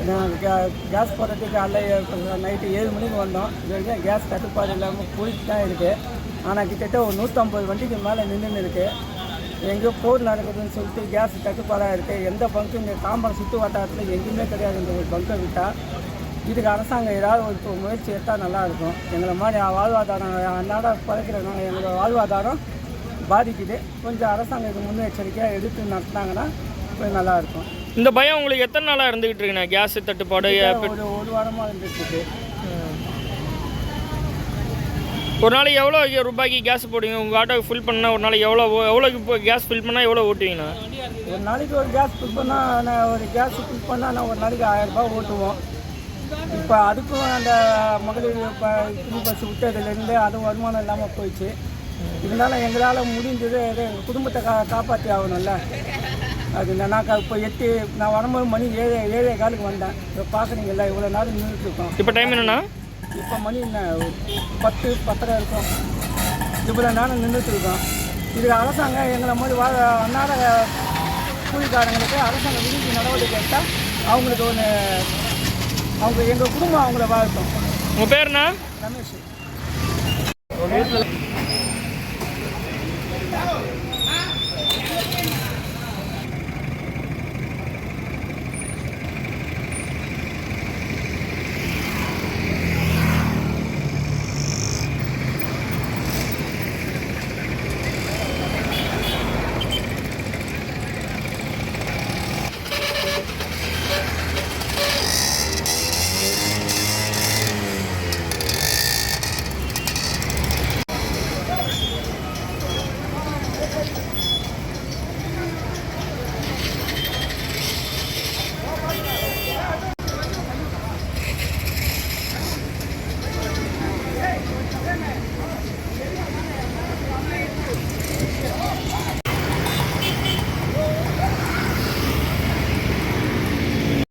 நாங்கள் கேஸ் போடுறதுக்கு காலைல நைட்டு 7 மணிக்கு வந்தோம். இது வரைக்கும் கேஸ் தட்டுப்பாடு இல்லாமல் போயிட்டு தான் இருக்குது. ஆனால் கிட்டத்தட்ட ஒரு 150 வண்டிக்கு மேலே நின்றுன்னு இருக்குது. எங்கேயோ போர் நடக்குதுன்னு சொல்லிட்டு கேஸ் தட்டுப்பாடாக இருக்குது. எந்த பங்கும் இங்கே தாம்பரம் சுற்று வட்டாரத்தில் எங்கேயுமே கிடையாது. இந்த ஒரு பங்கை விட்டால் இதுக்கு அரசாங்கம் ஏதாவது ஒரு முயற்சி எடுத்தால் நல்லாயிருக்கும். எங்களை மாதிரி வாழ்வாதாரம் அன்றாட பழக்கிறதுனால எங்களோட வாழ்வாதாரம் பாதிக்குது. கொஞ்சம் அரசாங்கம் இது முன்னெச்சரிக்கையாக எடுத்து நடத்தினாங்கன்னா கொஞ்சம் நல்லாயிருக்கும். இந்த பயம் உங்களுக்கு எத்தனை நாளாக இருந்துகிட்டு இருக்குண்ணா? கேஸ் தட்டுப்பாடு ஒரு வாரமாக இருந்துட்டு. ஒரு நாளைக்கு எவ்வளோ ரூபாய்க்கு கேஸ் போடுவீங்க? உங்கள் ஆட்டோக்கு ஃபில் பண்ணால் ஒரு நாளைக்கு எவ்வளோக்கு இப்போ கேஸ் ஃபில் பண்ணால் எவ்வளோ ஓட்டுவீங்கண்ணா? ஒரு நாளைக்கு ஒரு கேஸ் ஃபில் பண்ணால் நான் ஒரு நாளைக்கு 1000 ரூபாய் ஓட்டுவோம். இப்போ அதுக்கும் அந்த மகளிர் இப்போ ஃப்ரீ பஸ் விட்டதுலேருந்து அதுவும் வருமானம் இல்லாமல் போயிடுச்சு. இருந்தாலும் எங்களால் முடிஞ்சது எங்கள் குடும்பத்தை காப்பாற்றி ஆகணும்ல. அது நான் இப்போ நான் வரும்போது மணி 7:15 வந்தேன். இப்போ பார்க்குறீங்களா இவ்வளோ நேரம் நின்றுட்டுருக்கோம். இப்போ டைம் என்னென்னா? இப்போ மணி என்ன 10-10:30 இருக்கும். இவ்வளோ நேரம் நின்றுட்டுருக்கோம். இதுக்கு அரசாங்கம் எங்களை மாதிரி அன்னாட கூலிக்காரங்களுக்கு அரசாங்கம் விதிப்பு நடவடிக்கை எடுத்தால் அவங்களுக்கு அவங்க எங்கள் குடும்பம் அவங்கள வாழ்த்தோம். உங்கள் பேருண்ணா? ரமேஷ்.